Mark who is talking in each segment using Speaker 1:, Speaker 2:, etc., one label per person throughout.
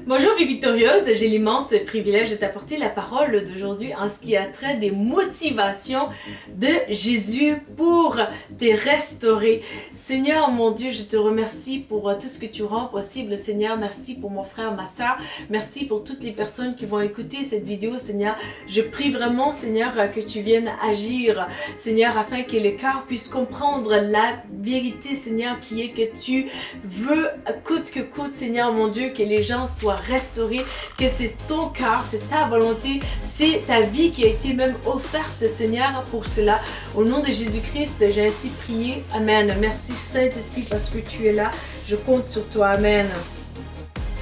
Speaker 1: Bonjour vie victorieuse, j'ai l'immense privilège de t'apporter la parole d'aujourd'hui en ce qui a trait des motivations de Jésus pour te restaurer. Seigneur mon Dieu, je te remercie pour tout ce que tu rends possible, Seigneur. Merci pour mon frère, ma soeur. Merci pour toutes les personnes qui vont écouter cette vidéo, Seigneur. Je prie vraiment, Seigneur, que tu viennes agir, Seigneur, afin que le cœur puisse comprendre la vérité, Seigneur, qui est que tu veux, coûte que coûte, Seigneur mon Dieu, que les gens soient restaurés, que c'est ton cœur, c'est ta volonté, c'est ta vie qui a été même offerte, Seigneur, pour cela. Au nom de Jésus-Christ, j'ai ainsi prié. Amen. Merci Saint-Esprit parce que tu es là. Je compte sur toi. Amen.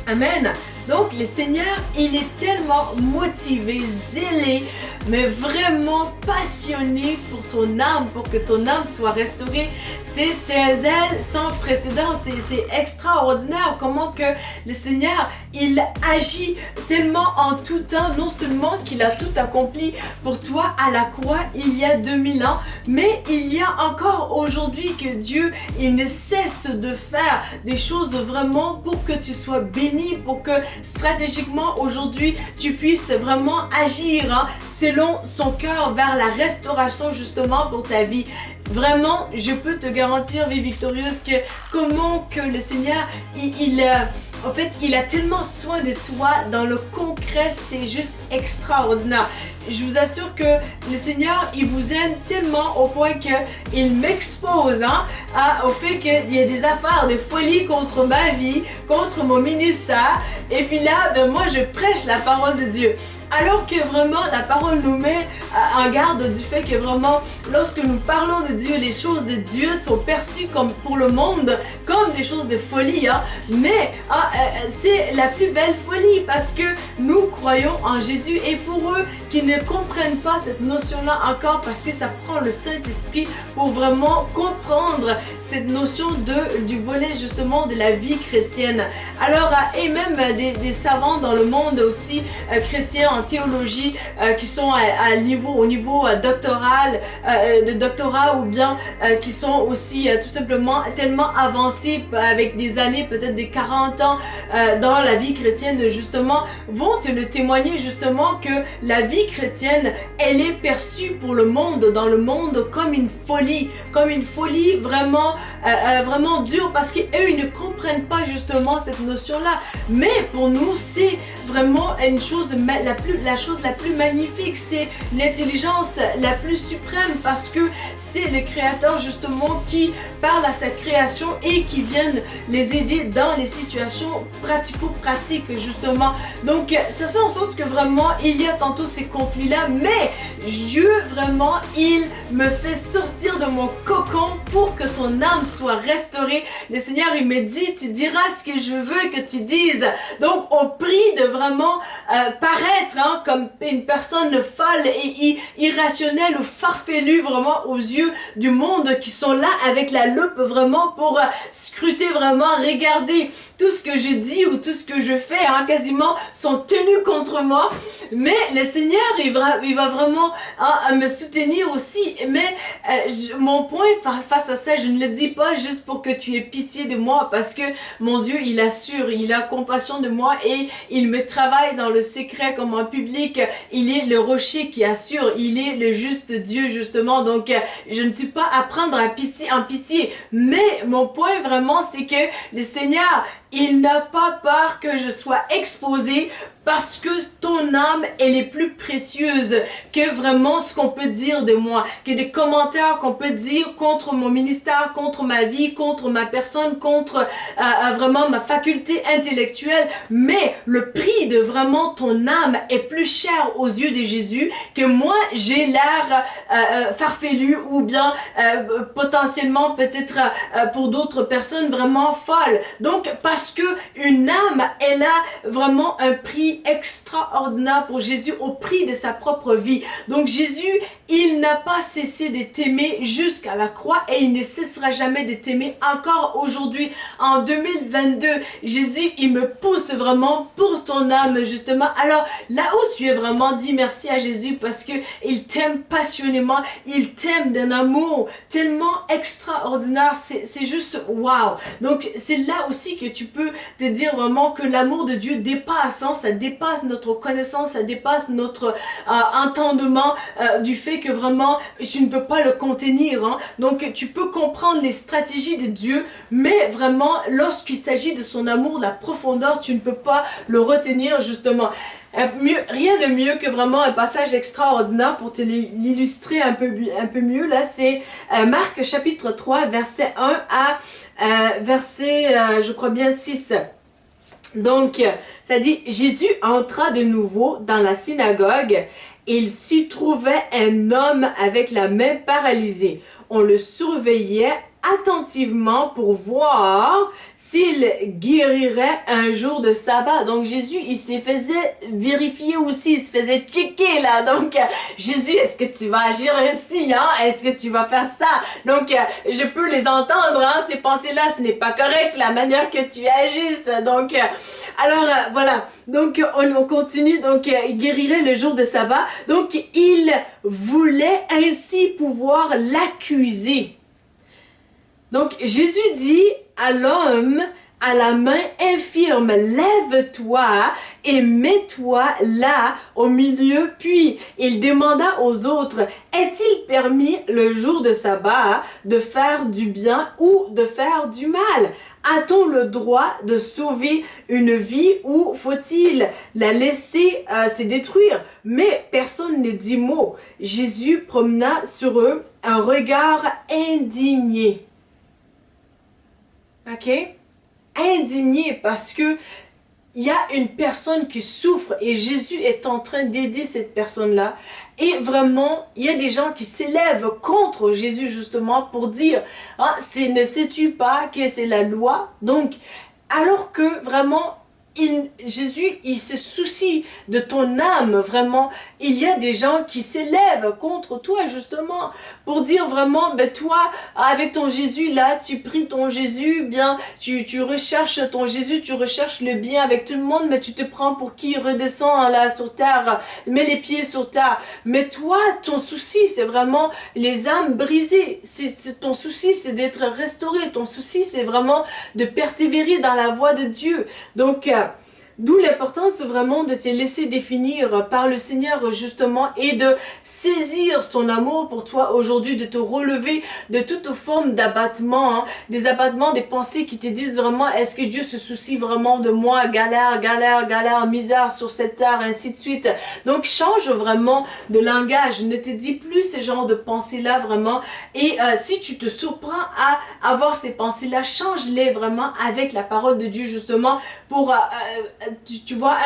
Speaker 1: Amen. Donc, le Seigneur, il est tellement motivé, zélé, mais vraiment passionné pour ton âme, pour que ton âme soit restaurée. C'est un zèle sans précédent, c'est extraordinaire comment que le Seigneur, il agit tellement en tout temps, non seulement qu'il a tout accompli pour toi à la croix il y a 2000 ans, mais il y a encore aujourd'hui que Dieu, il ne cesse de faire des choses vraiment pour que tu sois béni, pour que stratégiquement aujourd'hui tu puisses vraiment agir selon son cœur vers la restauration justement pour ta vie. Vraiment, je peux te garantir, vie victorieuse, que comment que le Seigneur, en fait, il a tellement soin de toi dans le concret, c'est juste extraordinaire. Je vous assure que le Seigneur, il vous aime tellement au point qu'il m'expose au fait qu'il y a des affaires de folie contre ma vie, contre mon ministère. Et puis là, moi, je prêche la parole de Dieu. Alors que vraiment la parole nous met en garde du fait que vraiment lorsque nous parlons de Dieu, les choses de Dieu sont perçues comme pour le monde comme des choses de folie, mais c'est la plus belle folie parce que nous croyons en Jésus et pour eux qui ne comprennent pas cette notion-là encore parce que ça prend le Saint-Esprit pour vraiment comprendre cette notion du volet justement de la vie chrétienne. Alors et même des savants dans le monde aussi chrétien en théologie qui sont au niveau doctoral, de doctorat ou bien qui sont aussi tout simplement tellement avancés avec des années, peut-être des 40 ans dans la vie chrétienne justement, vont te le témoigner justement que la vie chrétienne, elle est perçue pour le monde, dans le monde comme une folie vraiment vraiment dure parce qu'eux ils ne comprennent pas justement cette notion-là. Mais pour nous, c'est vraiment une chose la chose la plus magnifique, c'est l'intelligence la plus suprême parce que c'est le Créateur justement qui parle à sa création et qui vient les aider dans les situations pratico-pratiques justement. Donc ça fait en sorte que vraiment il y a tantôt ces conflits-là, mais Dieu vraiment il me fait sortir de mon cocon pour que ton âme soit restaurée. Le Seigneur il me dit, tu diras ce que je veux que tu dises. Donc au prix de vraiment paraître comme une personne folle et irrationnelle ou farfelue vraiment aux yeux du monde qui sont là avec la loupe vraiment pour scruter vraiment, regarder tout ce que je dis ou tout ce que je fais quasiment sont tenus contre moi. Mais le Seigneur il va vraiment me soutenir aussi. Mais mon point face à ça, je ne le dis pas juste pour que tu aies pitié de moi parce que mon Dieu il assure, il a compassion de moi et il me travaille dans le secret comme en public. Il est le rocher qui assure, il est le juste Dieu justement. Donc je ne suis pas à prendre en pitié. Mais mon point vraiment c'est que le Seigneur il n'a pas peur que je sois exposée parce que ton âme, elle est plus précieuse que vraiment ce qu'on peut dire de moi, que des commentaires qu'on peut dire contre mon ministère, contre ma vie, contre ma personne, contre vraiment ma faculté intellectuelle. Mais le prix de vraiment ton âme est plus cher aux yeux de Jésus que moi, j'ai l'air farfelu ou bien potentiellement peut-être pour d'autres personnes vraiment folle. Donc parce que une âme, elle a vraiment un prix vie extraordinaire pour Jésus au prix de sa propre vie. Donc Jésus, il n'a pas cessé de t'aimer jusqu'à la croix et il ne cessera jamais de t'aimer encore aujourd'hui, en 2022. Jésus, il me pousse vraiment pour ton âme, justement. Alors, là où tu es vraiment, dis merci à Jésus parce que il t'aime passionnément, il t'aime d'un amour tellement extraordinaire, c'est juste wow. Donc, c'est là aussi que tu peux te dire vraiment que l'amour de Dieu dépasse, hein, ça dépasse notre connaissance, ça dépasse notre entendement du fait que vraiment, tu ne peux pas le contenir. Hein. Donc, tu peux comprendre les stratégies de Dieu, mais vraiment, lorsqu'il s'agit de son amour, la profondeur, tu ne peux pas le retenir, justement. Rien de mieux que vraiment un passage extraordinaire pour te l'illustrer un peu mieux. Là, c'est Marc chapitre 3, verset 1 à verset, je crois bien, 6. Donc, ça dit, Jésus entra de nouveau dans la synagogue. Il s'y trouvait un homme avec la main paralysée. On le surveillait attentivement pour voir s'il guérirait un jour de sabbat. Donc Jésus, il se faisait vérifier aussi, il se faisait checker là. Donc Jésus, est-ce que tu vas agir ainsi, hein? Est-ce que tu vas faire ça? Donc je peux les entendre, hein, ces pensées-là, ce n'est pas correct la manière que tu agisses. Donc alors voilà. Donc on continue. Donc il guérirait le jour de sabbat. Donc il voulait ainsi pouvoir l'accuser. Donc, Jésus dit à l'homme à la main infirme, lève-toi et mets-toi là au milieu. Puis, il demanda aux autres, est-il permis le jour de sabbat de faire du bien ou de faire du mal? A-t-on le droit de sauver une vie ou faut-il la laisser se détruire? Mais personne ne dit mot. Jésus promena sur eux un regard indigné. Ok? Indigné parce que il y a une personne qui souffre et Jésus est en train d'aider cette personne-là. Et vraiment, il y a des gens qui s'élèvent contre Jésus justement pour dire, ah, ne sais-tu pas que c'est la loi? Donc, alors que vraiment, Jésus, il se soucie de ton âme, vraiment. Il y a des gens qui s'élèvent contre toi, justement, pour dire vraiment, ben toi, avec ton Jésus, là, tu pries ton Jésus, bien, tu recherches ton Jésus, tu recherches le bien avec tout le monde, mais tu te prends pour qui redescend là sur terre, mets les pieds sur terre. Mais toi, ton souci, c'est vraiment les âmes brisées. Ton souci, c'est d'être restauré. Ton souci, c'est vraiment de persévérer dans la voie de Dieu. Donc, d'où l'importance vraiment de te laisser définir par le Seigneur justement et de saisir son amour pour toi aujourd'hui, de te relever de toute forme d'abattement, hein, des abattements, des pensées qui te disent vraiment est-ce que Dieu se soucie vraiment de moi, galère, misère sur cette terre, ainsi de suite. Donc change vraiment de langage, ne te dis plus ce genre de pensées-là vraiment et si tu te surprends à avoir ces pensées-là, change-les vraiment avec la parole de Dieu justement pour tu vois,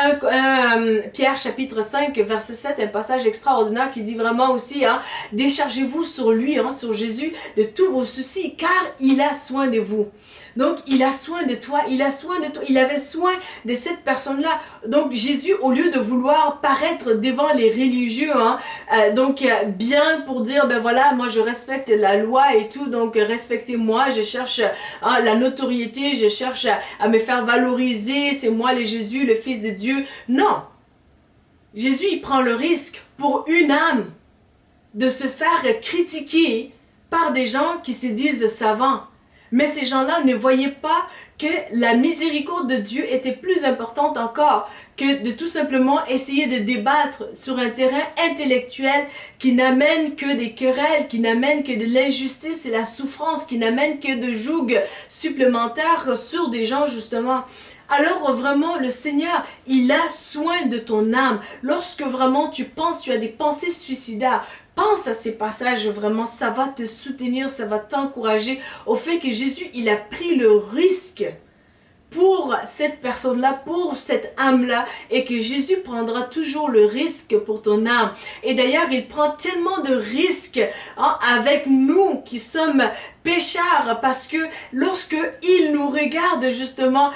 Speaker 1: Pierre chapitre 5, verset 7, un passage extraordinaire qui dit vraiment aussi, hein, déchargez-vous sur lui, hein, sur Jésus, de tous vos soucis, car il a soin de vous. Donc, il a soin de toi, il avait soin de cette personne-là. Donc, Jésus, au lieu de vouloir paraître devant les religieux, hein, bien pour dire, ben voilà, moi je respecte la loi et tout, donc respectez-moi, je cherche la notoriété, je cherche à me faire valoriser, c'est moi le Jésus, le Fils de Dieu. Non, Jésus, il prend le risque pour une âme de se faire critiquer par des gens qui se disent savants. Mais ces gens-là ne voyaient pas que la miséricorde de Dieu était plus importante encore que de tout simplement essayer de débattre sur un terrain intellectuel qui n'amène que des querelles, qui n'amène que de l'injustice et la souffrance, qui n'amène que de jougs supplémentaires sur des gens justement. Alors vraiment, le Seigneur, il a soin de ton âme. Lorsque vraiment tu as des pensées suicidaires, pense à ces passages, vraiment, ça va te soutenir, ça va t'encourager au fait que Jésus, il a pris le risque pour cette personne-là, pour cette âme-là, et que Jésus prendra toujours le risque pour ton âme. Et d'ailleurs, il prend tellement de risques avec nous qui sommes pécheurs, parce que lorsque il nous regarde justement,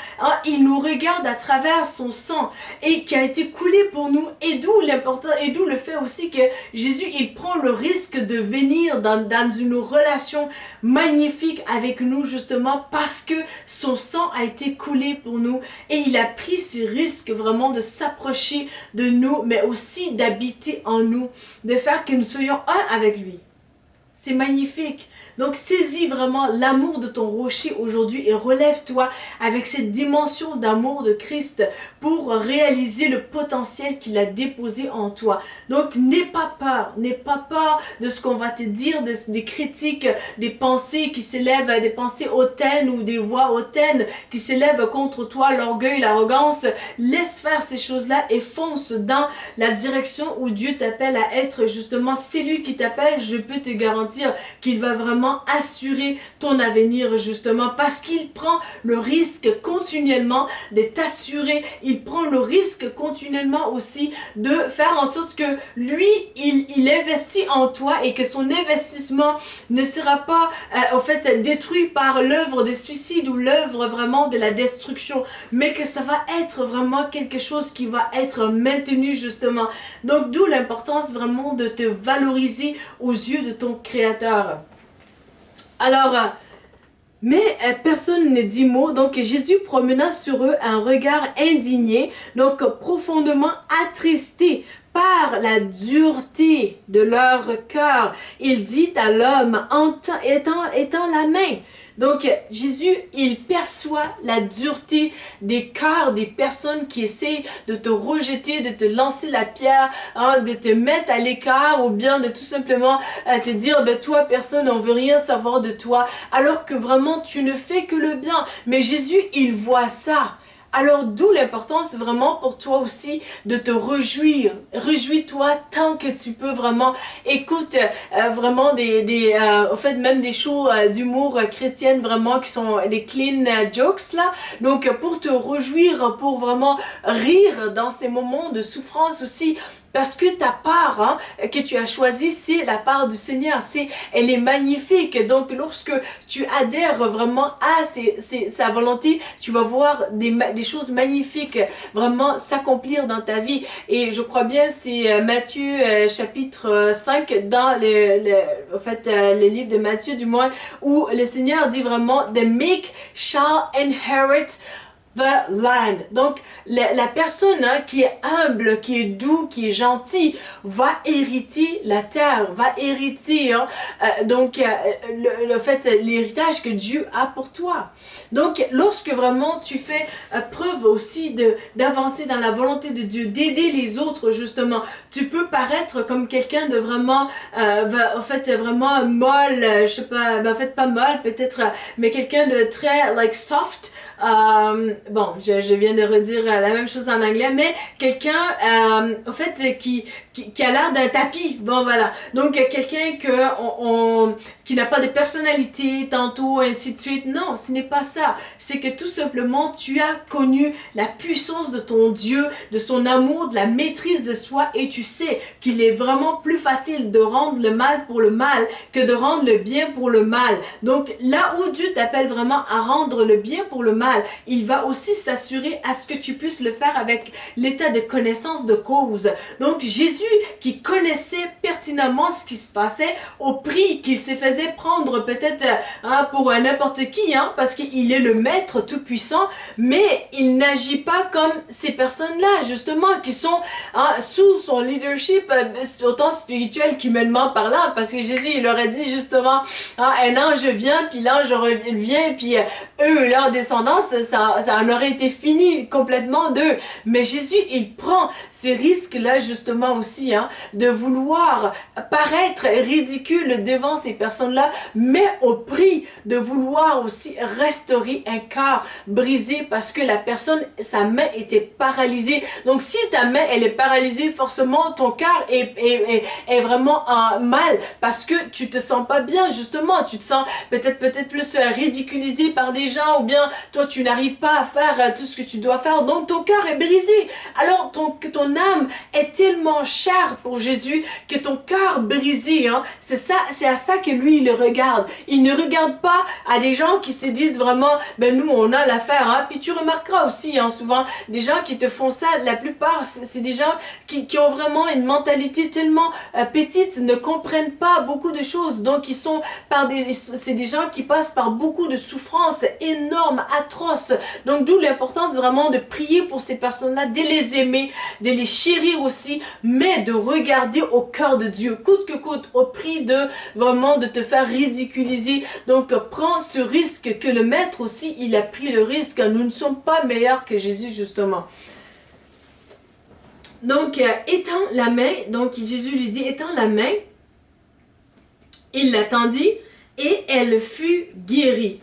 Speaker 1: il nous regarde à travers son sang et qui a été coulé pour nous, et d'où l'important, et d'où le fait aussi que Jésus, il prend le risque de venir dans une relation magnifique avec nous justement parce que son sang a été coulé pour nous, et il a pris ce risque vraiment de s'approcher de nous, mais aussi d'habiter en nous, de faire que nous soyons un avec lui. C'est magnifique. Donc saisis vraiment l'amour de ton rocher aujourd'hui et relève-toi avec cette dimension d'amour de Christ pour réaliser le potentiel qu'il a déposé en toi. Donc n'aie pas peur de ce qu'on va te dire, des critiques, des pensées qui s'élèvent, des pensées hautaines ou des voix hautaines qui s'élèvent contre toi, l'orgueil, l'arrogance. Laisse faire ces choses-là et fonce dans la direction où Dieu t'appelle à être justement. C'est lui qui t'appelle, je peux te garantir qu'il va vraiment assurer ton avenir justement parce qu'il prend le risque continuellement de t'assurer. Il prend le risque continuellement aussi de faire en sorte que lui, il investit en toi et que son investissement ne sera pas au fait détruit par l'œuvre de suicide ou l'œuvre vraiment de la destruction, mais que ça va être vraiment quelque chose qui va être maintenu justement. Donc d'où l'importance vraiment de te valoriser aux yeux de ton Créateur. Alors, mais personne ne dit mot, donc Jésus promena sur eux un regard indigné, donc profondément attristé par la dureté de leur cœur. Il dit à l'homme, étends la main. Donc, Jésus, il perçoit la dureté des cœurs des personnes qui essaient de te rejeter, de te lancer la pierre, de te mettre à l'écart ou bien de tout simplement te dire, ben toi, personne, on veut rien savoir de toi, alors que vraiment, tu ne fais que le bien. Mais Jésus, il voit ça. Alors d'où l'importance vraiment pour toi aussi de te réjouir. Réjouis-toi tant que tu peux vraiment. Écoute vraiment au fait même des shows d'humour chrétienne vraiment qui sont des clean jokes là. Donc pour te réjouir, pour vraiment rire dans ces moments de souffrance aussi. Parce que ta part que tu as choisie, c'est la part du Seigneur. Elle est magnifique. Donc, lorsque tu adhères vraiment à sa volonté, tu vas voir des choses magnifiques vraiment s'accomplir dans ta vie. Et je crois bien, c'est Matthieu chapitre 5, dans le livre de Matthieu du moins, où le Seigneur dit vraiment « The meek shall inherit the land ». Donc, la personne qui est humble, qui est doux, qui est gentil, va hériter la terre, va hériter l'héritage que Dieu a pour toi. Donc, lorsque vraiment tu fais preuve aussi d'avancer dans la volonté de Dieu, d'aider les autres justement, tu peux paraître comme quelqu'un de vraiment, vraiment molle, je sais pas, pas molle peut-être, mais quelqu'un de très soft. Bon, je viens de redire la même chose en anglais, mais quelqu'un qui a l'air d'un tapis. Bon, voilà. Donc quelqu'un qui n'a pas de personnalité tantôt, ainsi de suite. Non, ce n'est pas ça. C'est que tout simplement tu as connu la puissance de ton Dieu, de son amour, de la maîtrise de soi, et tu sais qu'il est vraiment plus facile de rendre le mal pour le mal que de rendre le bien pour le mal. Donc là où Dieu t'appelle vraiment à rendre le bien pour le mal, il va aussi s'assurer à ce que tu puisses le faire avec l'état de connaissance de cause. Donc Jésus, qui connaissait pertinemment ce qui se passait, au prix qu'il se faisait prendre peut-être pour n'importe qui, parce qu'il est le maître tout puissant, mais il n'agit pas comme ces personnes-là justement qui sont sous son leadership, autant spirituel qu'humainement parlant, parce que Jésus il leur a dit justement un ange vient, puis l'ange revient, puis eux, leur descendance, ça en aurait été fini complètement d'eux. Mais Jésus, il prend ce risque-là justement aussi, de vouloir paraître ridicule devant ces personnes-là, mais au prix de vouloir aussi restaurer un cœur brisé parce que la personne, sa main était paralysée. Donc si ta main, elle est paralysée, forcément ton cœur est vraiment mal parce que tu te sens pas bien justement, tu te sens peut-être plus ridiculisé par des gens, ou bien toi tu n'arrives pas faire tout ce que tu dois faire, donc ton cœur est brisé. Alors ton âme est tellement chère pour Jésus que ton cœur brisé, hein, c'est à ça que lui il regarde. Il ne regarde pas à des gens qui se disent vraiment, ben nous on a l'affaire, hein. Puis tu remarqueras aussi, hein, souvent des gens qui te font ça, la plupart c'est des gens qui ont vraiment une mentalité tellement petite, ne comprennent pas beaucoup de choses, donc c'est des gens qui passent par beaucoup de souffrances énormes, atroces. Donc d'où l'importance vraiment de prier pour ces personnes-là, de les aimer, de les chérir aussi, mais de regarder au cœur de Dieu, coûte que coûte, au prix de vraiment de te faire ridiculiser. Donc prends ce risque que le maître aussi, il a pris le risque. Nous ne sommes pas meilleurs que Jésus justement. Donc étends la main, donc Jésus lui dit étends la main. Il l'attendit et elle fut guérie.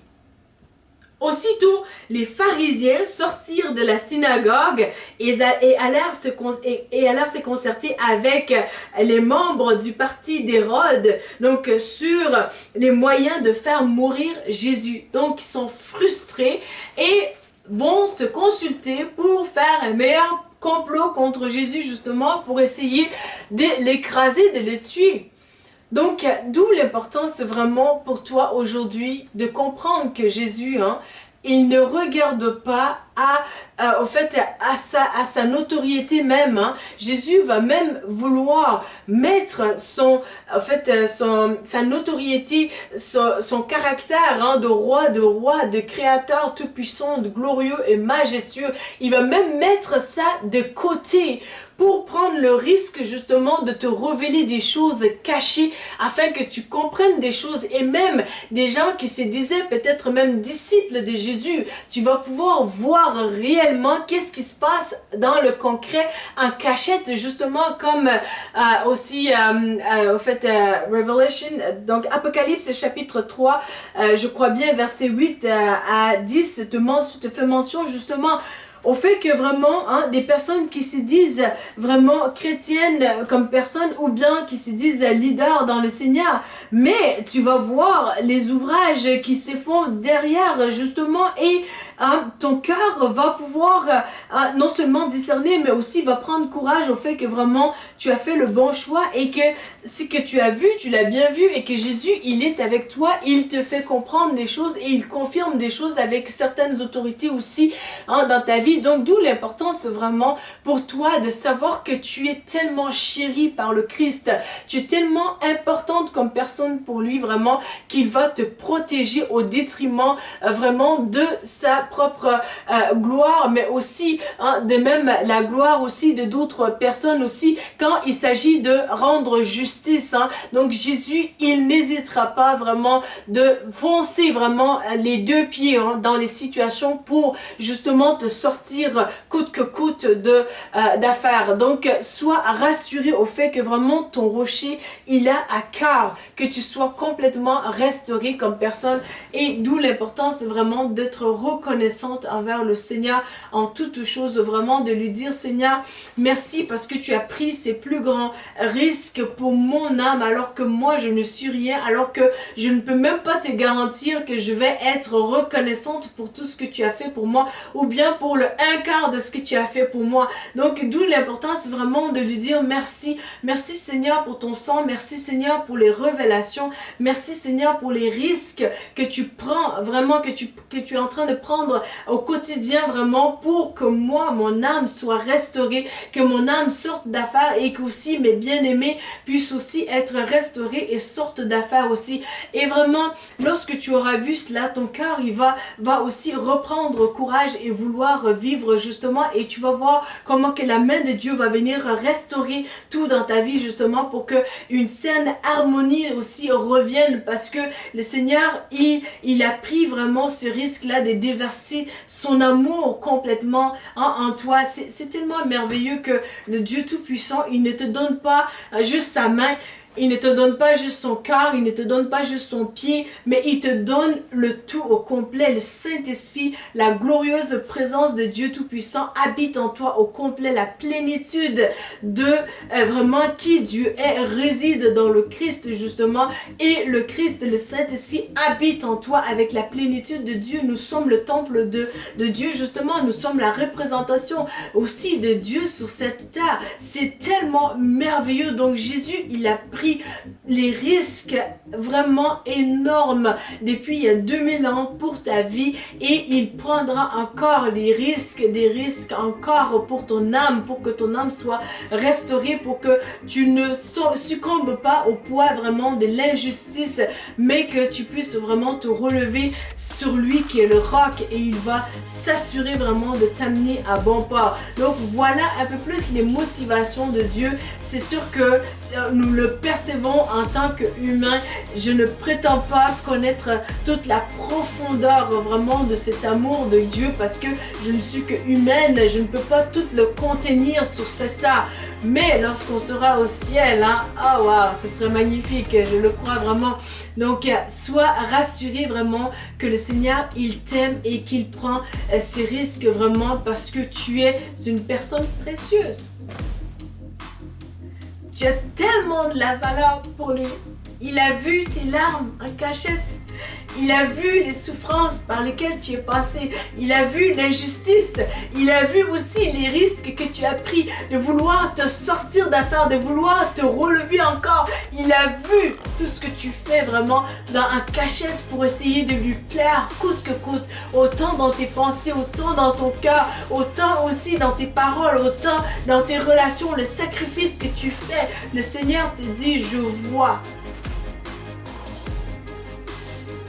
Speaker 1: Aussitôt, les pharisiens sortirent de la synagogue et allèrent se concerter avec les membres du parti d'Hérode, donc sur les moyens de faire mourir Jésus. Donc, ils sont frustrés et vont se consulter pour faire un meilleur complot contre Jésus, justement, pour essayer de l'écraser, de le tuer. Donc, d'où l'importance vraiment pour toi aujourd'hui de comprendre que Jésus, hein, il ne regarde pas à sa notoriété même. Hein. Jésus va même vouloir mettre sa notoriété, son caractère, hein, de roi, de créateur tout puissant, de glorieux et majestueux. Il va même mettre ça de côté pour prendre le risque justement de te révéler des choses cachées afin que tu comprennes des choses, et même des gens qui se disaient peut-être même disciples de Jésus. Tu vas pouvoir voir réellement qu'est-ce qui se passe dans le concret en cachette, justement comme Revelation, donc Apocalypse chapitre 3, je crois bien verset 8 à 10 te fait mention justement au fait que vraiment, hein, des personnes qui se disent vraiment chrétiennes comme personnes, ou bien qui se disent leaders dans le Seigneur, mais tu vas voir les ouvrages qui se font derrière justement, et ton cœur va pouvoir non seulement discerner, mais aussi va prendre courage au fait que vraiment tu as fait le bon choix, et que ce que tu as vu, tu l'as bien vu, et que Jésus, il est avec toi, il te fait comprendre des choses et il confirme des choses avec certaines autorités aussi, hein, dans ta vie. Donc d'où l'importance vraiment pour toi de savoir que tu es tellement chérie par le Christ, tu es tellement importante comme personne pour lui vraiment, qu'il va te protéger au détriment vraiment de sa propre gloire, mais aussi de même la gloire aussi de d'autres personnes aussi, quand il s'agit de rendre justice. Hein. Donc Jésus, il n'hésitera pas vraiment de foncer vraiment les deux pieds, hein, dans les situations pour justement te sortir coûte que coûte d'affaires. Donc sois rassuré au fait que vraiment ton rocher, il a à cœur que tu sois complètement restauré comme personne, et d'où l'importance vraiment d'être reconnaissante envers le Seigneur en toutes choses, vraiment de lui dire Seigneur, merci parce que tu as pris ces plus grands risques pour mon âme, alors que moi je ne suis rien, alors que je ne peux même pas te garantir que je vais être reconnaissante pour tout ce que tu as fait pour moi, ou bien pour le un quart de ce que tu as fait pour moi. Donc d'où l'importance vraiment de lui dire merci. Merci Seigneur pour ton sang, merci Seigneur pour les révélations, merci Seigneur pour les risques que tu prends, vraiment que tu es en train de prendre au quotidien, vraiment pour que moi, mon âme soit restaurée, que mon âme sorte d'affaires, et que aussi mes bien-aimés puissent aussi être restaurés et sortent d'affaires aussi. Et vraiment, lorsque tu auras vu cela, ton cœur, il va aussi reprendre courage et vouloir vivre justement, et tu vas voir comment que la main de Dieu va venir restaurer tout dans ta vie justement, pour que une saine harmonie aussi revienne, parce que le Seigneur, il a pris vraiment ce risque-là de déverser son amour complètement en toi. C'est tellement merveilleux que le Dieu Tout-Puissant, il ne te donne pas juste sa main, Il ne te donne pas juste son cœur, il ne te donne pas juste son pied, mais il te donne le tout au complet. Le Saint-Esprit, la glorieuse présence de Dieu Tout-Puissant habite en toi au complet. La plénitude de vraiment qui Dieu est réside dans le Christ justement. Et le Christ, le Saint-Esprit habite en toi avec la plénitude de Dieu. Nous sommes le temple de Dieu justement. Nous sommes la représentation aussi de Dieu sur cette terre. C'est tellement merveilleux. Donc Jésus, il a pris les risques vraiment énormes depuis il y a 2000 ans pour ta vie et il prendra encore des risques encore pour ton âme, pour que ton âme soit restaurée, pour que tu ne succombes pas au poids vraiment de l'injustice, mais que tu puisses vraiment te relever sur lui qui est le roc et il va s'assurer vraiment de t'amener à bon port. Donc voilà un peu plus les motivations de Dieu. C'est sûr que nous le percevons en tant qu'humains. Je ne prétends pas connaître toute la profondeur vraiment de cet amour de Dieu parce que je ne suis que humaine, je ne peux pas tout le contenir sur cette terre. Mais lorsqu'on sera au ciel, hein, oh wow, ce serait magnifique, je le crois vraiment. Donc, sois rassuré vraiment que le Seigneur, il t'aime et qu'il prend ses risques vraiment parce que tu es une personne précieuse. Tu as tellement de la valeur pour lui. Il a vu tes larmes en cachette. Il a vu les souffrances par lesquelles tu es passé. Il a vu l'injustice. Il a vu aussi les risques que tu as pris de vouloir te sortir d'affaires, de vouloir te relever encore. Il a vu tout ce que tu fais vraiment dans un cachette pour essayer de lui plaire coûte que coûte. Autant dans tes pensées, autant dans ton cœur, autant aussi dans tes paroles, autant dans tes relations, le sacrifice que tu fais. Le Seigneur te dit, je vois.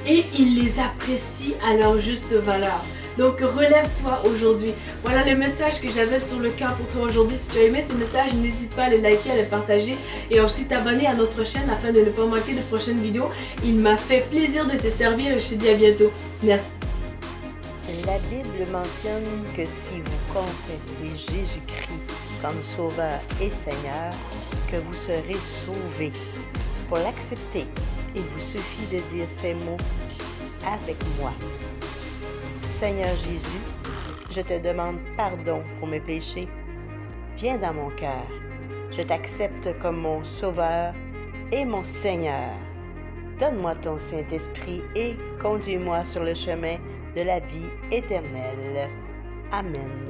Speaker 1: Et il les apprécie à leur juste valeur. Donc relève-toi aujourd'hui. Voilà le message que j'avais sur le cœur pour toi aujourd'hui. Si tu as aimé ce message, n'hésite pas à le liker, à le partager et aussi t'abonner à notre chaîne afin de ne pas manquer de prochaines vidéos. Il m'a fait plaisir de te servir et je te dis à bientôt. Merci.
Speaker 2: La Bible mentionne que si vous confessez Jésus-Christ comme Sauveur et Seigneur, que vous serez sauvés. Pour l'accepter, il vous suffit de dire ces mots avec moi. Seigneur Jésus, je te demande pardon pour mes péchés. Viens dans mon cœur. Je t'accepte comme mon Sauveur et mon Seigneur. Donne-moi ton Saint-Esprit et conduis-moi sur le chemin de la vie éternelle. Amen.